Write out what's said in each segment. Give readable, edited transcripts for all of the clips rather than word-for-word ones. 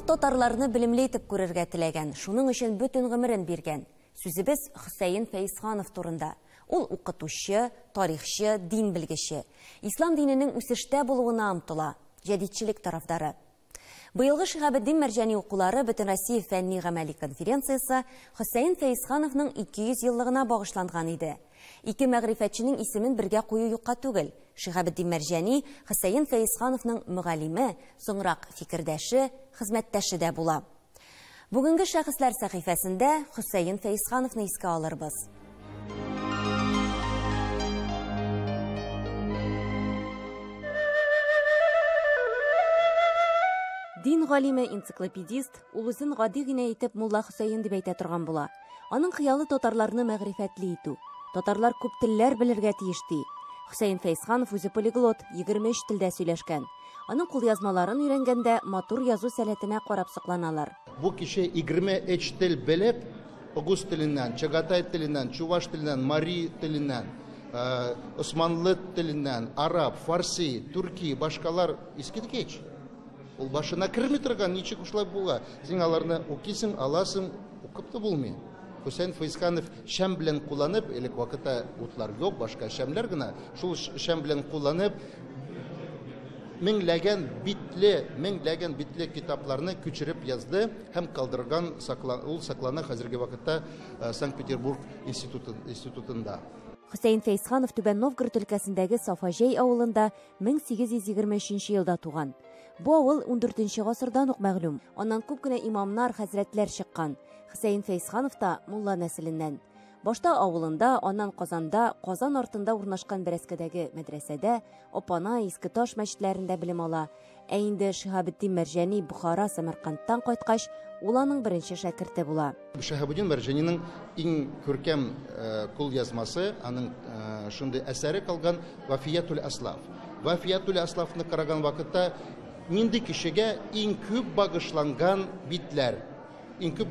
Ул татарларны белемле итеп күрергә теләгән, шуның өчен бөтен гомерен биргән. Сүзебез Хөсәен Фәйсханов турында. Ул укытучы, тарихчы, дин белгече. Ислам диненең үсештә булуына омтыла. Җәдитчелек тарафдары. Быелгы Шиһабеддин Мәрҗани укулары Бөтен Россия фәнни-гамәли конференциясе Хөсәен Фәйсхановның 200 еллыгына багышланган иде. Ике мәгърифәтченең исемен бергә кую юкка түгел. Шиһабеддин Мәрҗани Хөсәен Фәйсхановның мөгаллиме, соңрак фикердәше, хезмәттәше дә була. Бүгенге шәхесләр сәхифәсендә Хөсәен Фәйсхановны искә алырбыз. Дин галиме, энциклопедист, ул үзен гади генә итеп Мулла Хөсәен дип әйтә торган була. Аның хыялы татарларны мәгърифәтле итү. Татарлар күп телләр белергә тиеш ди. Хөсәен Фәйсханов үзе полиглот, 23 телдә сөйләшкән. Аның кулъязмаларын өйрәнгәндә матур язу сәләтенә карап сокланалар. Бу кеше 23 тел белеп, Угуз теленнән, Чагатай теленнән, Чуваш теленнән, Мари теленнән, Османлы теленнән, араб, фарси, турки, башкалар искиткеч. Ул башына керми торган, ничек ушулай була? Син аларны укисың, аласың, укып та булмый. Хөсәен Фәйсханов шәм белән кулланып, элек вакытта утлар юк, башка шәмләр генә, шул шәм белән кулланып меңләгән битле китапларны күчереп язды һәм калдырган, ул саклана хәзерге вакытта Санкт-Петербург институтында. Хөсәен Фәйсханов Түбән Новгород өлкәсендәге Сафаҗәй авылында 1823 елда туган. Бу авыл 14 гасырдан ук мәгълүм. Аннан күп кенә имамнар, хәзрәтләр чыккан. Хөсәен Фәйсханов та мулла нәселеннән. Башта авылында, аннан Казанда, Казан артында урнашкан Бәрәскәдәге мәдрәсәдә, Опана, Искеташ мәчетләрендә белем ала. Ә инде Шиһабеддин Мәрҗани Бухара, Самаркандтан кайткач, ул аның беренче шәкерте була. Шиһабеддин Мәрҗаниның иң күркәм кул язмасы, аның шундый әсәре калган Вафиятул Аслаф. Вафиятул Аслафны караган вакытта нинди кешегә иң күп багышланган битләр. Иң күп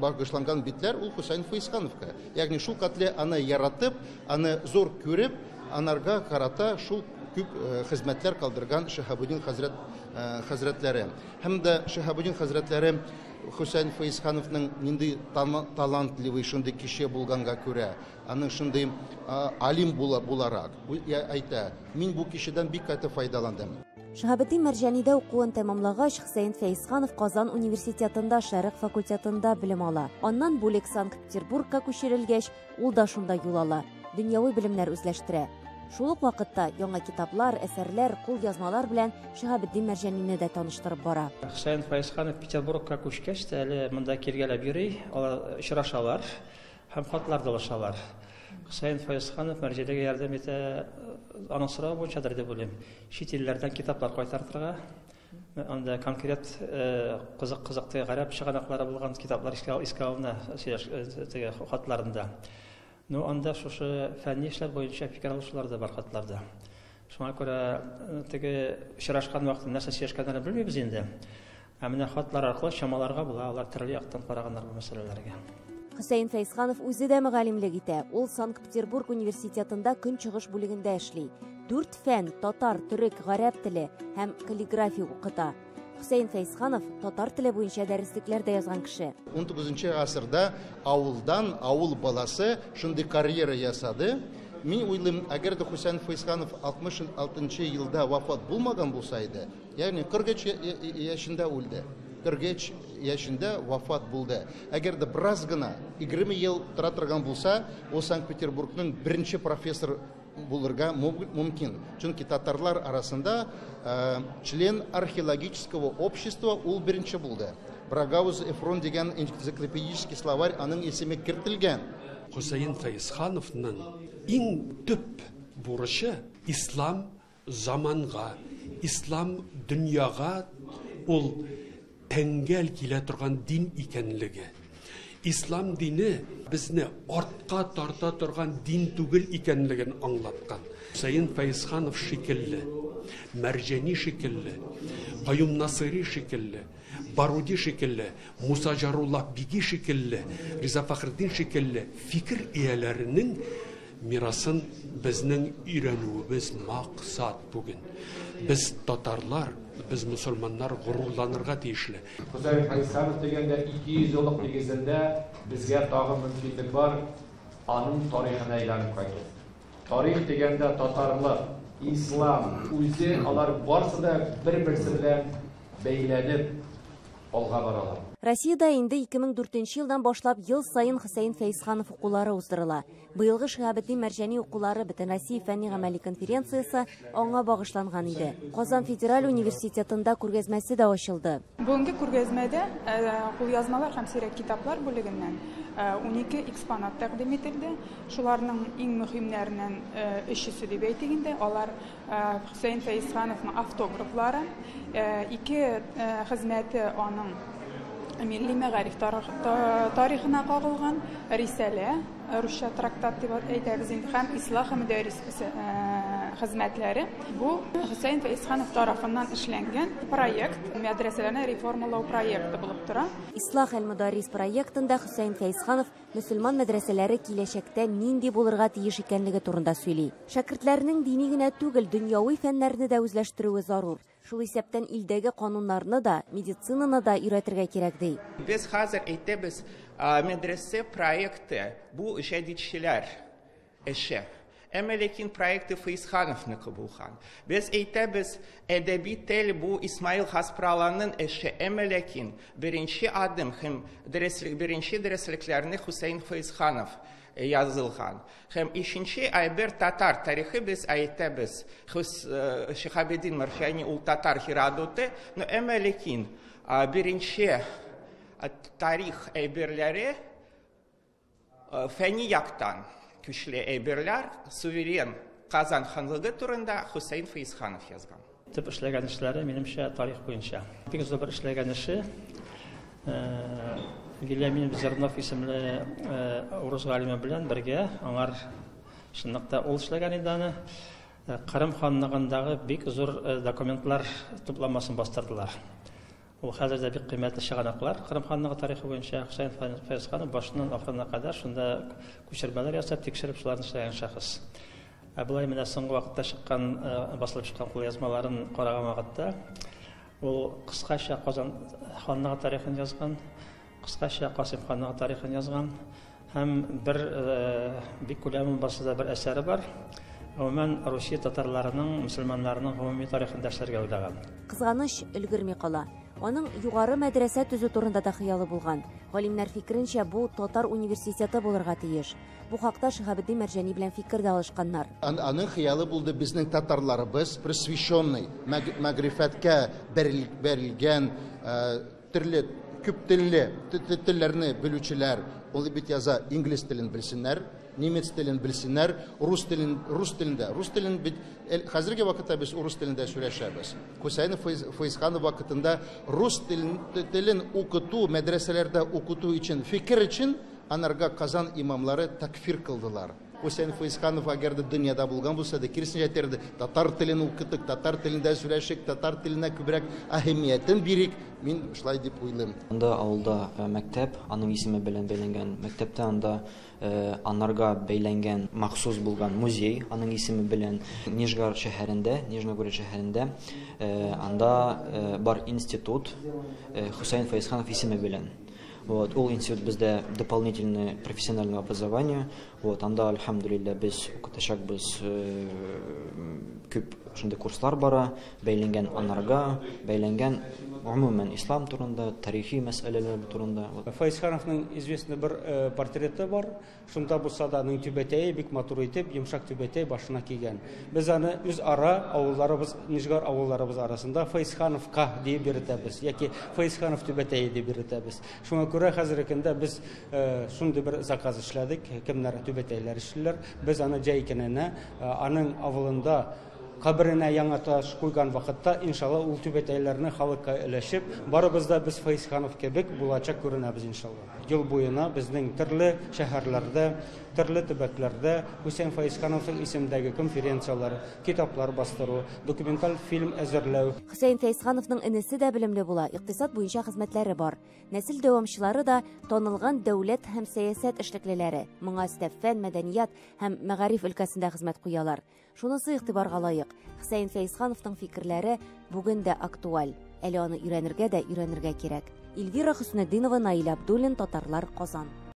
багышланган битләр ул Хөсәен Фәйсхановка. Ягъни шул катле аны яратып, аны зур күреп, анарга карата шул күп хезмәтләр калдырган Шиһабеддин хәзрәтләре. Һәм дә Шиһабеддин хәзрәтләре Хөсәен Фәйсхановның нинди талантлы шундый кеше булганга күрә, аның шундый алим буларак әйтә, мин бу кешедән бик каты файдаландым. Шиһабеддин Мәрҗанидә укуын тәмамлагач, Хөсәен Фәйсханов Казан университетында Шәрык факультетында белем ала. Аннан бүлек Санкт-Петербургка күчерелгәч, ул да шунда юл ала, дөньяви белемнәр үзләштерә. Шул ук вакытта яңа китаплар, әсәрләр, кул язмалар белән Шиһабеддин Мәрҗанине дә таныштырып бара. Хөсәен Фәйсханов Петербургка күчкәч, әле монда килгәләп йөри, алар очрашалар һәм хатлар алышалар. Хөсәен Фәйсханов Мәрҗәнигә ярдәм итә, аның сорауы буенчадыр дип уйлыйм. Чит илләрдән китаплар кайтартырга, анда конкрет кызыклы гарәп чыганаклары булган китаплар искә алына хатларында. Ну, анда шушы фәнни эшләр буенча фикер алышулар да бар хатларда. Шуңа күрә теге очрашкан вакытта нәрсә сөйләшкәннәрен белмибез инде. Ә менә хатлар аркылы чамаларга була, алар төрле яктан караганнар бу мәсьәләләргә. Хөсәен Фәйсханов үзе дә мөгаллимлек итә. Ул Санкт-Петербург университетында көнчыгыш бүлегендә эшли. 4 фән — татар, төрек, гарәп теле һәм каллиграфия укыта. Хөсәен Фәйсханов татар теле буенча дәреслекләр дә язган кеше. 19 гасырда авылдан авыл баласы шундый карьера ясады. Мин уйлыйм, әгәр дә Хөсәен Фәйсханов 66 елда вафат булмаган булса иде, ягъни 40 яшендә үлде. 40 яшендә вафат булды. Әгәр дә бераз гына 20 ел тора торган булса, ул Санкт-Петербургның беренче профессор булырга мөмкин. Чөнки татарлар арасында член археологического общества ул беренче булды. Брагаус Эфрон дигән энциклопедический словарь аның исеме кертелгән. Хөсәен Фәйсхановның иң төп бурычы ислам заманга, ислам дөньяга ул тәңгәл килә торган дин икәнлеге. Ислам дине безне артка тарта торган дин түгел икәнлеген аңлаткан. Хөсәен Фәйсханов шикелле, Мәрҗани шикелле, Каюм Насыйри шикелле, Баруди шикелле, Муса Жарулла Биги шикелле, Риза Фәхретдин шикелле фикер ияләренең мирасын безнең өйрәнүебез мақсат бүген. Без татарлар, biz musulmonlar g'ururlanırga tiyishli. Husayn Fayzxanov deganda 200 yıllık negizinde bizga tag'in mumkinlik var, onun tarixini aylanib qaytib. Tarix deganda tatarlık, İslam, o'zi ular barысы da bir-birisi bilan beylanib olg'a baralar. Россияда инде 2004 елдан башлап ел сайын Хөсәйин Фәйзханов укулары уздырыла. Быелгы Шиһабетдин Мәрҗани укулары Бөтен Россия фәнни-гамәли конференциясе аңа багышланган иде. Казан Федераль университетында күргәзмәсе дә ачылды. Бүгенге күргәзмәдә кулъязмалар һәм сирәк китаплар бүлегеннән 12 экспонат тәкъдим ителде. Шуларның иң мөһимнәреннән 3-се дип әйтик инде. Алар Хөсәйин Фәйзхановның автографлары, 2 хезмәте аның Milli мәгариф тарихына кагылган рисалә, русча трактат дип әйтәбез инде, һәм ислах һәм мөдәррис хезмәтләре. Бу Хөсәйин Фәйзханов тарафыннан эшләнгән проект, мәдрәсәләрне реформалау проекты булып тора. Ислах әл-Мударрис проектында Хөсәйин Фәйзханов мөселман мәдрәсәләре киләчәктә нинди булырга тиеш икәнлеге турында сөйли. Шәкертләрнең дини генә түгел, дөньяви фәннәрне дә үзләштерүе зарур. Шул исәптән илдәге кануннарны да, медицинаны да өйрәтергә кирәк ди. Без хәзер әйтәбез, медресе проекты бу җәдитчеләр эше. Әмма ләкин проекты Фәйзхановныкы булган. Без әйтәбез, әдәби тел бу Исмаил Хаспраланның эше. Әмма ләкин беренче адым һәм беренче дәреслекләрне Хөсәйин Фәйзханов yazılgan. Hem işinci ayber Tatar tarihi biz ayetimiz. Şihabeddin Mərjani ul Tatar Herodotu. No emelekin birinci tarih ayberleri feni yaktan güçlü ayberler suveren Kazan Hanlığı turunda Husayn Feyzxanov yazgan. Tip işlegen işleri menimçe tarih boyunca. Pek zor işlegen işi Вильямин Зернов исемле урыс галиме белән бергә аңар шунлыкта ул эшләгән иде аны Кырым ханлыгындагы бик зур документлар тупламасын бастырдылар. Ул хәзердә бик кыйммәтле чыганаклар Кырым ханлыгы тарихы буенча Хөсәйин Фәйзханов башыннан ахырына кадәр шунда күчермәләр ясап тикшереп шуларны эшләгән шәхес. Булай менә соңгы вакытта чыккан басылып чыккан кулъязмаларын караган вакытта ул кыскача Казан ханлыгы тарихын язган. Кыскача Касым ханның тарихын язган һәм бер бик күләмле басуда бер әсәре бар. Гомумән Русия татарларының, мөселманнарының гомуми тарихын дәшәргә уйлаган. Кызганыч өлгерми кала. Аның югары мәдрәсә төзү турында да хыялы булган. Галимнәр фикеренчә, бу татар университеты булырга тиеш. Бу хакта Шиһабеддин Мәрҗани белән фикер дә алышканнар. Аның хыялы булды безнең татарларыбыз просвещенный, мәгрифәткә бәрелгән төрле күп телләрне белүчеләр, ул бит яза инглиз телен белсеннәр, немец телен белсеннәр, рус телендә. Рус телен бит хәзерге вакытта без рус телендә сөйләшәбез. Хөсәйин Фәйзханов вакытында рус телен укыту, мәдрәсәләрдә укыту өчен, фикер өчен анарга Казан имамлары такфир кылдылар. Хөсәйин Фәйзханов агәрдә дөньяда булган булса да, киресенчә әйтерде, татар телен укытык, татар телендә сөйләшик, татар теленә күбрәк әһәмиятен бирик. Мин шулай дип уйлыйм. Анда авылда мәктәп, аның исеме белән бәйләнгән. Мәктәптә анда анарга бәйләнгән махсус булган музей, аның исеме белән Нижгар шәһәрендә, Нижногород шәһәрендә анда бар институт Хөсәйин Фәйзханов исеме белән. Вот, ул институт бездә дополнительное профессиональное образование. Вот, анда альхамдулилля без укытачакбыз күп шундый курслар бара, бәйләнгән анарга, бәйләнгән гомумән ислам турында, тарихи мәсьәләләр турында. Фәйзхановның известный бер портреты бар. Шунда булса да аның түбәтәе бик матур итеп, йомшак түбәтәе башына кигән. Без аны үз ара авылларыбыз, Нижгар авылларыбыз арасында Фәйзхановка дип йөртәбез, яки Фәйзханов түбәтәе дип йөртәбез. Шуңа күрә хәзерге көндә без шундый бер заказ эшләдек, кемнәр түбәтәйләр эшләр. Без аны җәй көненә аның авылында каберенә яңа таш куйган вакытта, иншалла, ул түбәтәйләрне халыкка өләшеп, барыбыз да без Фәйсханов кебек булачак күренәбез иншалла. Ел буена безнең төрле шәһәрләрдә, төрле төбәкләрдә Хусейн Фәйсхановның исемендәге конференциялар, китаплар бастыру, документаль фильм әзерләү. Хусейн Фәйсхановның инесе дә белемле була, икътисад буенча хезмәтләре бар. Нәсел дәвамчылары да танылган дәүләт һәм сәясәт эшлеклеләре, моңа өстәп фән, мәдәният һәм мәгариф өлкәсендә хезмәт куялар. Шунысы игътибарга лаек. Хусейн Фәйсхановның фикерләре бүген дә актуаль. Әле аны өйрәнергә дә өйрәнергә кирәк. Эльвира Хөснетдинова, Наил Абдуллин, Татарлар, Казан.